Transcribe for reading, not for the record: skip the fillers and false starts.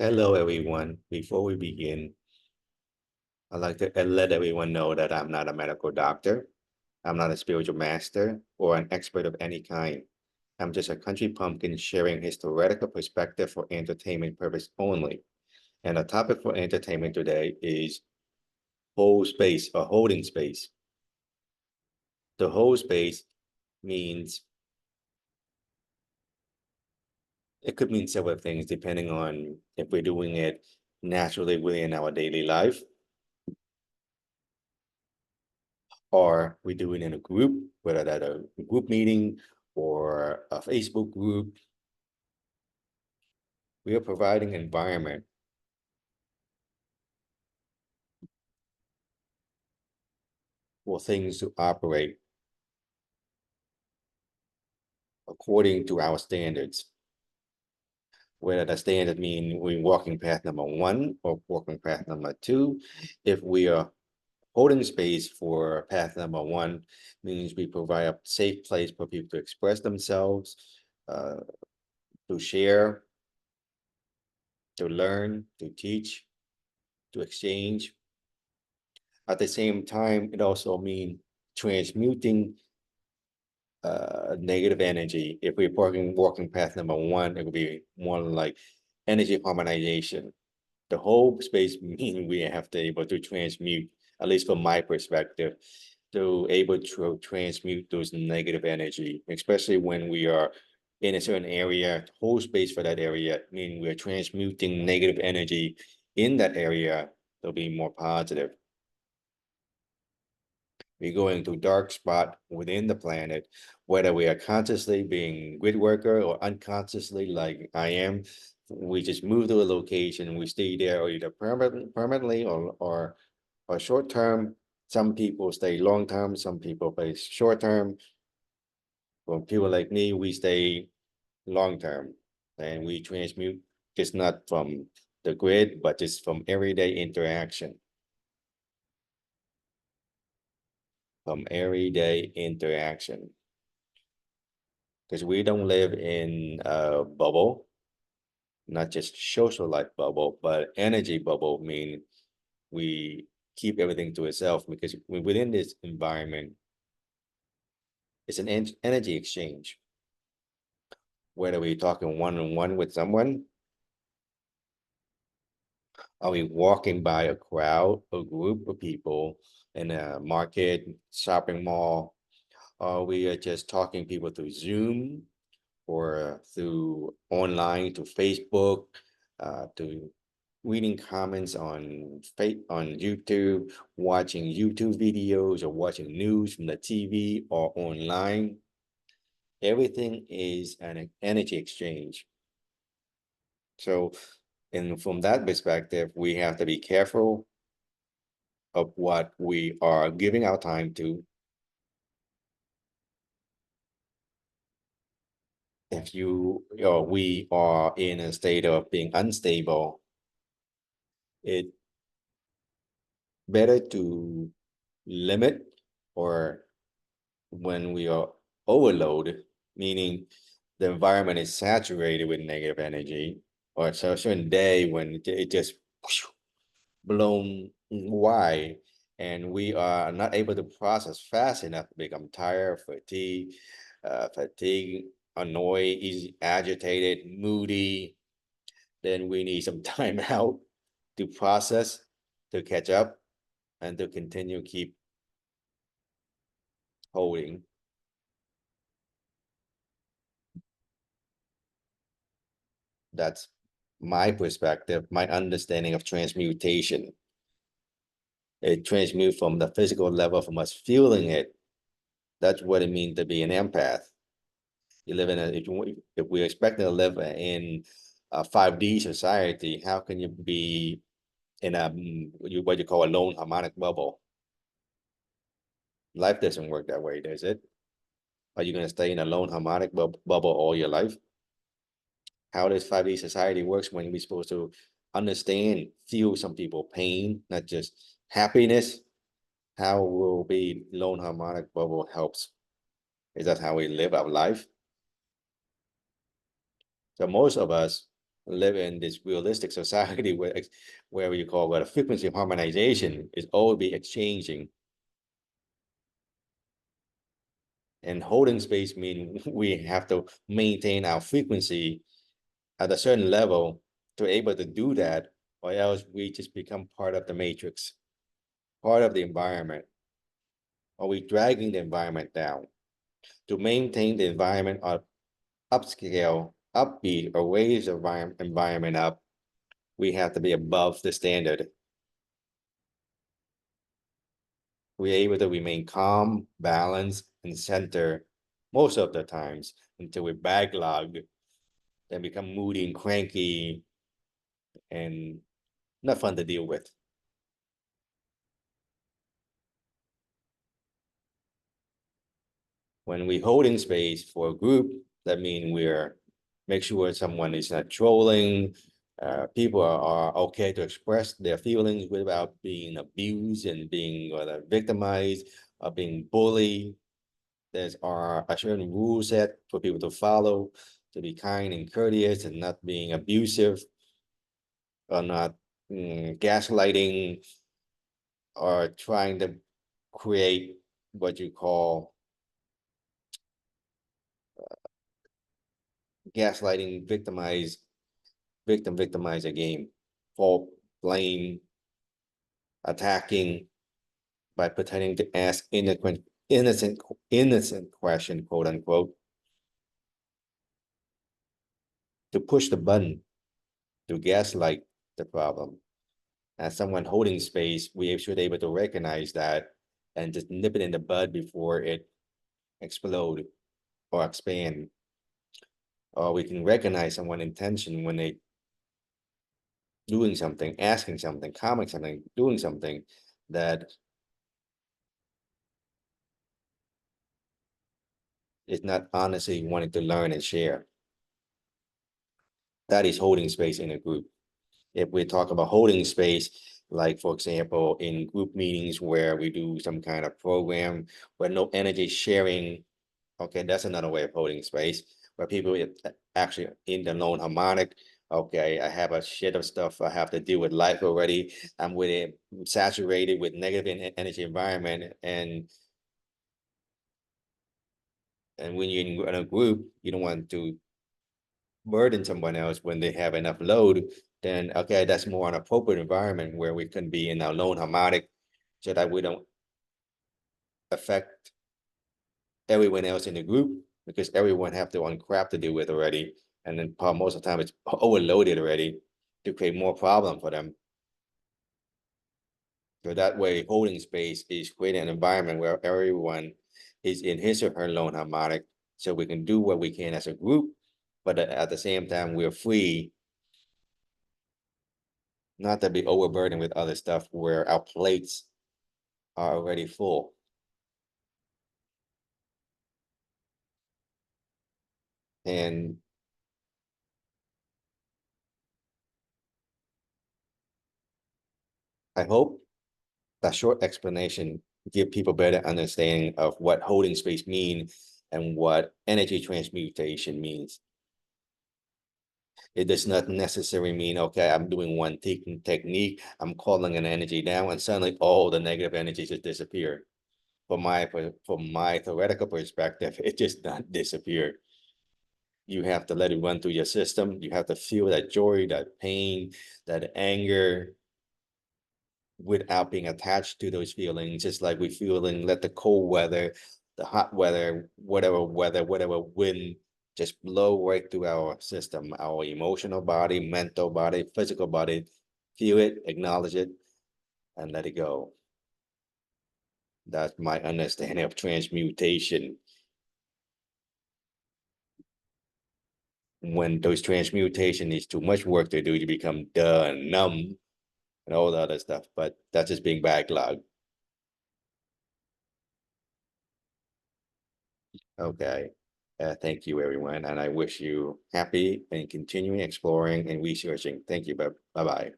Hello, everyone. Before we begin, I'd like to let everyone know that I'm not a medical doctor. I'm not a spiritual master or an expert of any kind. I'm just a country pumpkin sharing his theoretical perspective for entertainment purpose only. And the topic for entertainment today is whole space or holding space. The whole space means it could mean several things depending on if we're doing it naturally within our daily life, or we do it in a group, whether that's a group meeting or a Facebook group. We are providing an environment for things to operate according to our standards. Whether the standard mean we're walking path number 1 or walking path number 2. If we are holding space for path number 1, means we provide a safe place for people to express themselves, to share, to learn, to teach, to exchange. At the same time, it also means transmuting negative energy. If we're walking path number 1, it would be more like energy harmonization. The whole space means we have to able to transmute, at least from my perspective, to able to transmute those negative energy, especially when we are in a certain area. Whole space for that area mean we're transmuting negative energy in that area to be more positive. We go into dark spot within the planet, whether we are consciously being grid worker or unconsciously like I am. We just move to a location, we stay there either permanently or short term. Some people stay long term, some people stay short term. For people like me, we stay long term, and we transmute just not from the grid, but just from everyday interaction. From everyday interaction. Because we don't live in a bubble, not just social life bubble, but energy bubble, mean we keep everything to itself, because within this environment, it's an energy exchange. Whether we're talking one-on-one with someone, are we walking by a crowd, a group of people in a market, shopping mall, or we are just talking people through Zoom or through online, to Facebook, to reading comments on YouTube, watching YouTube videos, or watching news from the TV or online. Everything is an energy exchange. So, and from that perspective, we have to be careful of what we are giving our time to. If you or we are in a state of being unstable, it better to limit, or when we are overloaded, meaning the environment is saturated with negative energy, or a certain day when it just blown wide, and we are not able to process fast enough, become tired, fatigue, annoyed, easy agitated, moody, then we need some time out to process, to catch up, and to continue keep holding. That's my perspective, my understanding of transmutation. It transmutes from the physical level, from us feeling it. That's what it means to be an empath. You live in a, if we're expecting to live in a 5D society, how can you be in a what you call a lone harmonic bubble? Life doesn't work that way, does it? Are you going to stay in a lone harmonic bubble all your life? How does 5D society works when we're supposed to understand, feel some people pain, not just happiness? How will be lone harmonic bubble helps? Is that how we live our life? So most of us live in this realistic society where you call what a frequency harmonization is all be exchanging. And holding space means we have to maintain our frequency at a certain level to be able to do that, or else we just become part of the matrix, part of the environment, or we dragging the environment down. To maintain the environment or upscale, upbeat, or raise the environment up, we have to be above the standard. We're able to remain calm, balanced, and center most of the times until we backlog, then become moody and cranky and not fun to deal with. When we holding space for a group, that means we're make sure someone is not trolling. People are okay to express their feelings without being abused and being victimized or being bullied. There's a certain rule set for people to follow, to be kind and courteous and not being abusive or not gaslighting or trying to create what you call gaslighting, victimize a game, fault, blame, attacking by pretending to ask innocent question, quote unquote, to push the button, to gaslight the problem. As someone holding space, we should be able to recognize that and just nip it in the bud before it explode or expand. Or we can recognize someone's intention when they doing something, asking something, commenting something, doing something that is not honestly wanting to learn and share. That is holding space in a group. If we talk about holding space, like for example, in group meetings where we do some kind of program where no energy sharing, okay, that's another way of holding space, where people actually in the known harmonic. Okay, I have a shit of stuff I have to deal with life already. I'm with it saturated with negative energy environment, and when you're in a group, you don't want to burden someone else when they have enough load. Then okay, that's more an appropriate environment where we can be in our known harmonic, so that we don't affect everyone else in the group, because everyone have their own crap to deal with already, and then most of the time it's overloaded already to create more problem for them. So that way, holding space is creating an environment where everyone is in his or her known harmonic, so we can do what we can as a group, but at the same time we're free not to be overburdened with other stuff where our plates are already full. And I hope that short explanation give people better understanding of what holding space means and what energy transmutation means. It does not necessarily mean, okay, I'm doing one technique, I'm calling an energy down, and suddenly all the negative energies just disappear. From my theoretical perspective, it just not disappear. You have to let it run through your system. You have to feel that joy, that pain, that anger, without being attached to those feelings. Just like we feeling, let the cold weather, the hot weather, whatever wind just blow right through our system, our emotional body, mental body, physical body. Feel it, acknowledge it, and let it go. That's my understanding of transmutation. When those transmutation is too much work to do, you become done, numb, and all the other stuff. But that's just being backlogged. Okay. Thank you, everyone. And I wish you happy and continuing exploring and researching. Thank you. Bye bye.